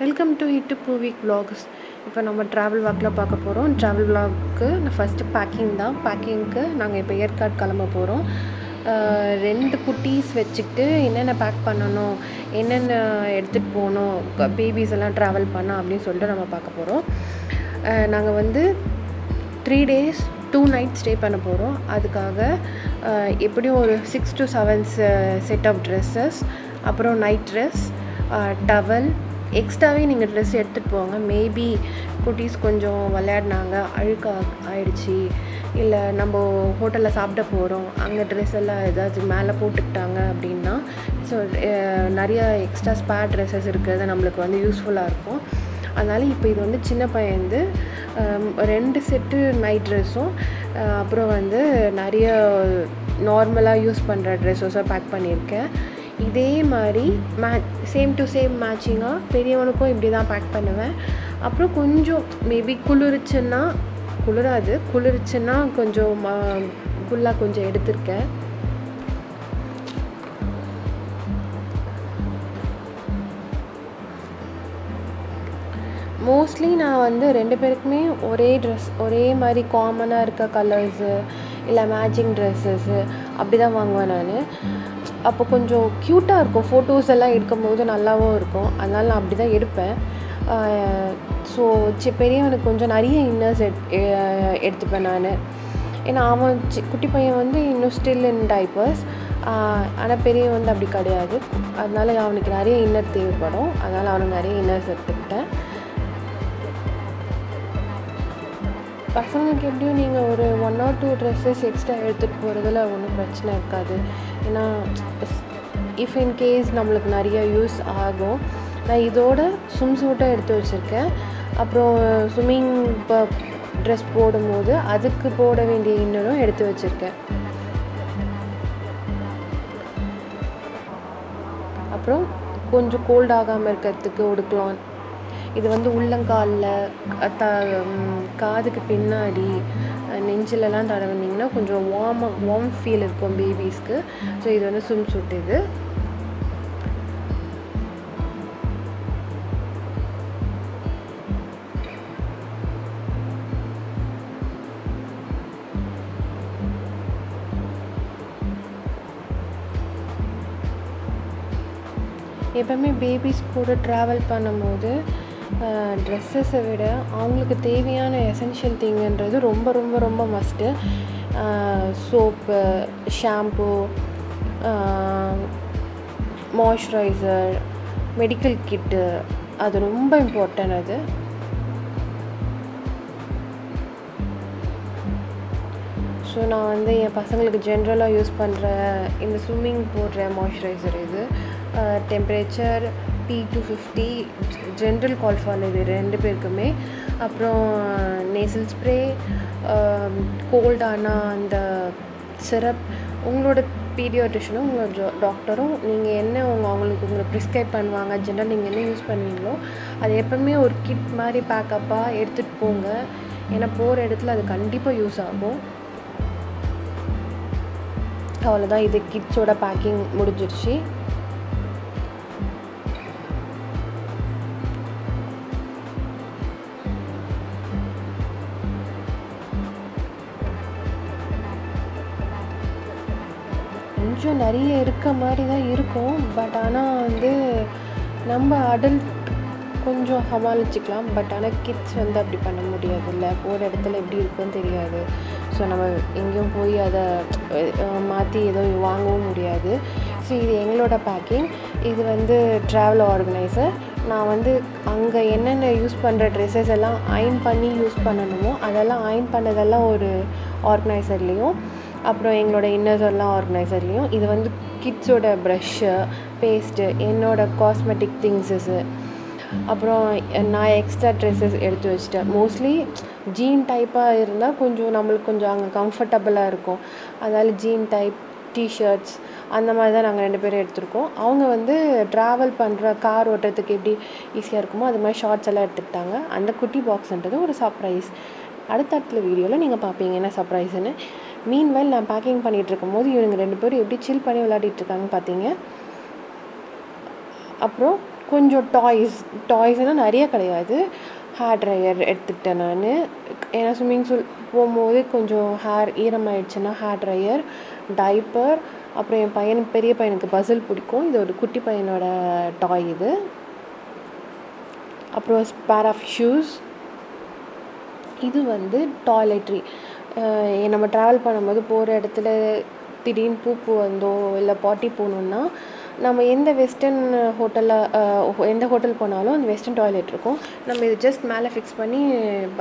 Welcome to இட்டு பூவிக் vlogs. இப்போ நம்ம ட்ராவல் வாக்கில் பார்க்க போகிறோம். ட்ராவல் vlogக்கு ஃபஸ்ட்டு பேக்கிங் தான். பேக்கிங்க்கு நாங்கள் இப்போ ஏற்காடு கிளம்ப போகிறோம். 2 குட்டீஸ் வச்சுக்கிட்டு என்னென்ன பேக் பண்ணணும், என்னென்ன எடுத்துகிட்டு போகணும், பேபிஸ் எல்லாம் ட்ராவல் பண்ணோம் அப்படின்னு சொல்லிட்டு நம்ம பார்க்க போகிறோம். நாங்கள் வந்து 3 days 2 nights ஸ்டே பண்ண போகிறோம். அதுக்காக எப்படியும் ஒரு 6 to 7 செட் ஆஃப் ட்ரெஸ்ஸஸ், அப்புறம் நைட் ட்ரெஸ், டவல், எக்ஸ்ட்ராவே நீங்கள் ட்ரெஸ் எடுத்துகிட்டு போங்க. மேபி குட்டீஸ் கொஞ்சம் விளையாடினாங்க, ஆயிடுச்சு, இல்லை நம்ம ஹோட்டலில் சாப்பிட போகிறோம், அங்கே ட்ரெஸ் எல்லாம் ஏதாச்சும் மேலே போட்டுக்கிட்டாங்க அப்படின்னா, ஸோ நிறைய எக்ஸ்ட்ரா ஸ்பேர் ட்ரெஸ்ஸஸ் இருக்கிறது நம்மளுக்கு வந்து யூஸ்ஃபுல்லாக இருக்கும். அதனால் இப்போ இது வந்து சின்ன பையன் வந்து 2 செட்டு நைட் ட்ரெஸ்ஸும், அப்புறம் வந்து நிறைய நார்மலாக யூஸ் பண்ணுற ட்ரெஸ்ஸஸும் பேக் பண்ணியிருக்கேன். இதே மாதிரி சேம் டு சேம் மேட்சிங்காக பெரியவனுக்கும் இப்படி தான் பேக் பண்ணுவேன். அப்புறம் கொஞ்சம் மேபி குளிருச்சுன்னா கொஞ்சம் ஃபுல்லாக கொஞ்சம் எடுத்திருக்கேன். மோஸ்ட்லி நான் வந்து 2 பேருக்குமே ஒரே ட்ரெஸ், ஒரே மாதிரி காமனாக இருக்க கலர்ஸு இல்லை மேட்சிங் ட்ரெஸ்ஸஸ்ஸு அப்படி தான் வாங்குவேன் நான். அப்போ கொஞ்சம் க்யூட்டாக இருக்கும், ஃபோட்டோஸ் எல்லாம் எடுக்கும்போது நல்லாவும் இருக்கும். அதனால் நான் அப்படி தான் எடுப்பேன். ஸோ பெரியவனுக்கு கொஞ்சம் நிறைய இன்னர்ஸ் எடுத்துப்பேன் நான். ஏன்னா அவன் குட்டி பையன் வந்து இன்னும் ஸ்டில் இன் டைப்பர்ஸ், ஆனால் பெரியவன் வந்து அப்படி கிடையாது. அதனால் அவனுக்கு நிறைய இன்னர் தேவைப்படும். அதனால் அவனுக்கு நிறைய இன்னர்ஸ் எடுத்துக்கிட்டேன். பசங்களுக்கு எப்படியும் நீங்கள் ஒரு 1 or 2 ட்ரெஸ்ஸஸ் எக்ஸ்ட்ரா எடுத்துகிட்டு போகிறதுல ஒன்றும் பிரச்சனை இருக்காது. ஏன்னா இஃப் இன் கேஸ் நம்மளுக்கு நிறைய யூஸ் ஆகும். நான் இதோட சூட்டை எடுத்து வச்சுருக்கேன். அப்புறம் ஸ்விம்மிங் இப்போ ட்ரெஸ் போடும்போது அதுக்கு போட வேண்டிய இன்னரும் எடுத்து வச்சுருக்கேன். அப்புறம் கொஞ்சம் கோல்ட் ஆகாமல் இருக்கிறதுக்கு உடுக்கலாம். இது வந்து உள்ளங்காலில், காதுக்கு பின்னாடி, நெஞ்சிலலாம் தடவினீங்கன்னா கொஞ்சம் வார்ம் ஃபீல் இருக்கும் பேபிஸ்க்கு. ஸோ இது வந்து சூட். இது எப்போவுமே பேபிஸ் கூட ட்ராவல் பண்ணும்போது ட்ரெஸ்ஸஸை விட அவங்களுக்கு தேவையான எசென்ஷியல் திங்குன்றது ரொம்ப ரொம்ப ரொம்ப must. Soap, shampoo, moisturiser, medical kit, அது ரொம்ப இம்பார்ட்டன்ட். அது ஸோ நான் வந்து என் பசங்களுக்கு ஜென்ரலாக யூஸ் பண்ணுற இந்த ஸ்விம்மிங் போடுற மாய்ஸ்சரைசர் இது டெம்பரேச்சர் P250 ஜென்ரல் கால்ஃபால், இது 2 பேருக்குமே. அப்புறம் நேசல் ஸ்ப்ரே, கோல்டான அந்த சிரப், உங்களோட பீடியாட்ரிஷனும் உங்களோட டாக்டரும் நீங்கள் என்ன உங்களுக்கு ப்ரிஸ்கிரைப் பண்ணுவாங்க, ஜென்ரல் நீங்கள் என்ன யூஸ் பண்ணுவீங்களோ அது எப்போவுமே ஒரு கிட் மாதிரி பேக்கப்பாக எடுத்துகிட்டு போங்க. ஏன்னா போகிற இடத்துல அது கண்டிப்பாக யூஸ் ஆகும். அவ்வளோதான், இது கிட்ஸோட பேக்கிங் முடிஞ்சிருச்சு. கொஞ்சம் நிறைய இருக்க மாதிரி தான் இருக்கும். பட் ஆனால் வந்து நம்ம அடல்ட் கொஞ்சம் சமாளிச்சுக்கலாம். பட் ஆனால் கிட்ஸ் வந்து அப்படி பண்ண முடியாது. இல்லை, போகிற இடத்துல எப்படி இருக்குன்னு தெரியாது. ஸோ நம்ம எங்கேயும் போய் அதை மாற்றி எதுவும் வாங்கவும் முடியாது. ஸோ இது எங்களோட பேக்கிங். இது வந்து ட்ராவல் ஆர்கனைசர். நான் வந்து அங்கே என்னென்ன யூஸ் பண்ணுற ட்ரெஸ்ஸஸ் எல்லாம் அயர்ன் பண்ணி யூஸ் பண்ணணுமோ அதெல்லாம் அயர்ன் பண்ணதெல்லாம் ஒரு ஆர்கனைசர்லேயும், அப்புறம் எங்களோட இன்னர்ஸெல்லாம் ஆர்கனைசர்லேயும். இது வந்து கிட்ஸோட ப்ரஷ்ஷு, பேஸ்ட்டு, என்னோடய காஸ்மெட்டிக் திங்ஸஸ்ஸு, அப்புறம் நான் எக்ஸ்ட்ரா ட்ரெஸ்ஸஸ் எடுத்து வச்சுட்டேன். மோஸ்ட்லி ஜீன் டைப்பாக இருந்தால் நம்மளுக்கு கொஞ்சம் அங்கே கம்ஃபர்டபுளாக இருக்கும். அதனால் ஜீன் டைப் டிஷர்ட்ஸ் அந்த மாதிரி தான் நாங்கள் 2 பேரும் எடுத்திருக்கோம். அவங்க வந்து ட்ராவல் பண்ணுற கார் ஓட்டுறதுக்கு எப்படி ஈஸியாக இருக்குமோ அது மாதிரி ஷார்ட்ஸ் எல்லாம் எடுத்துக்கிட்டாங்க. அந்த குட்டி பாக்ஸ்ன்றது ஒரு சர்ப்ரைஸ். அடுத்த வீடியோவில் நீங்கள் பார்ப்பீங்க என்ன சர்ப்ரைஸ்ன்னு. மீன்வைல் நான் பேக்கிங் பண்ணிகிட்டு இருக்கும்போது இவங்க 2 பேரும் எப்படி சில் பண்ணி விளையாடிட்டுருக்காங்கன்னு பார்த்தீங்க. அப்புறம் கொஞ்சம் டாய்ஸ்னால் நிறைய கிடையாது. ஹேர் ட்ரையர் எடுத்துக்கிட்டேன் நான். ஏன்னா ஸ்விம்மிங் பூல் போகும்போது கொஞ்சம் ஹேர் ஈரமாயிடுச்சுன்னா ஹேர் ட்ரையர், டைப்பர், அப்புறம் என் பெரிய பையனுக்கு பசில் பிடிக்கும். இது ஒரு குட்டி பையனோட டாய் இது. அப்புறம் பேர் ஆஃப் ஷூஸ். இது வந்து டாய்லெட்ரி. நம்ம ட்ராவல் பண்ணும்போது போகிற இடத்துல திடீர்னு பூப்பு வந்தோ இல்லை பாட்டி போகணுன்னா நம்ம எந்த வெஸ்டர்ன் ஹோட்டலில் எந்த ஹோட்டல் போனாலும் அந்த வெஸ்டர்ன் டாய்லெட் இருக்கும். நம்ம இது ஜஸ்ட் மேலே ஃபிக்ஸ் பண்ணி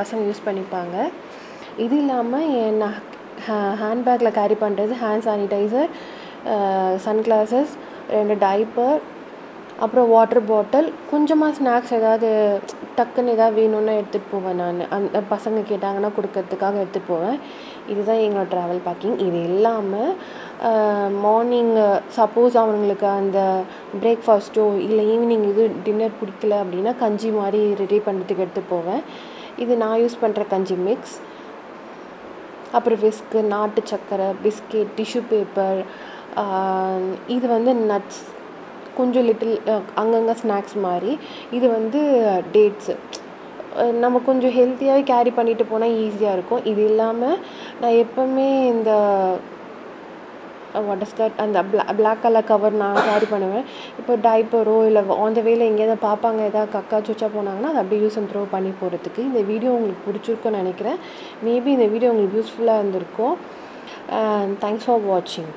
பசங்க யூஸ் பண்ணிப்பாங்க. இது இல்லாமல் நான் ஹேண்ட்பேக்கில் கேரி பண்ணுறது ஹேண்ட் சானிடைசர், சன்கிளாஸஸ், 2 டைப்பர், அப்புறம் வாட்டர் பாட்டில், கொஞ்சமாக ஸ்நாக்ஸ் ஏதாவது டக்குன்னு ஏதாவது வேணும்னா எடுத்துகிட்டு போவேன் நான். அந்த பசங்க கேட்டாங்கன்னா கொடுக்கறதுக்காக எடுத்துகிட்டு போவேன். இதுதான் எங்களோட ட்ராவல் பேக்கிங். இது இல்லாமல் மார்னிங் சப்போஸ் அவங்களுக்கு அந்த பிரேக்ஃபாஸ்ட்டோ இல்லை ஈவினிங் இது டின்னர் பிடிக்கல அப்படின்னா கஞ்சி மாதிரி ரெடி பண்ணுறதுக்கு எடுத்துகிட்டு போவேன். இது நான் யூஸ் பண்ணுற கஞ்சி மிக்ஸ். அப்புறம் விஸ்க்கு, நாட்டு சக்கரை, பிஸ்கெட், டிஷ்யூ பேப்பர், இது வந்து நட்ஸ், கொஞ்சம் லிட்டில் அங்கங்கே ஸ்நாக்ஸ் மாதிரி. இது வந்து டேட்ஸு. நம்ம கொஞ்சம் ஹெல்த்தியாகவே கேரி பண்ணிட்டு போனால் ஈஸியாக இருக்கும். இது இல்லாமல் நான் எப்போவுமே இந்த வாட் இஸ் தட் அந்த பிளாக் கலர் கவர் நான் கேரி பண்ணுவேன். இப்போ டைப்பரோ இல்லை ஆன் த வேல எங்கேயாவது பார்ப்பாங்க ஏதாவது கக்கா சுச்சா போனாங்கன்னா அது அப்படியே யூஸ் அண்ட் த்ரோ பண்ணி போகிறதுக்கு. இந்த வீடியோ உங்களுக்கு பிடிச்சிருக்குன்னு நினைக்கிறேன். மேபி இந்த வீடியோ உங்களுக்கு யூஸ்ஃபுல்லாக இருந்திருக்கும். தேங்க்ஸ் ஃபார் வாட்சிங்.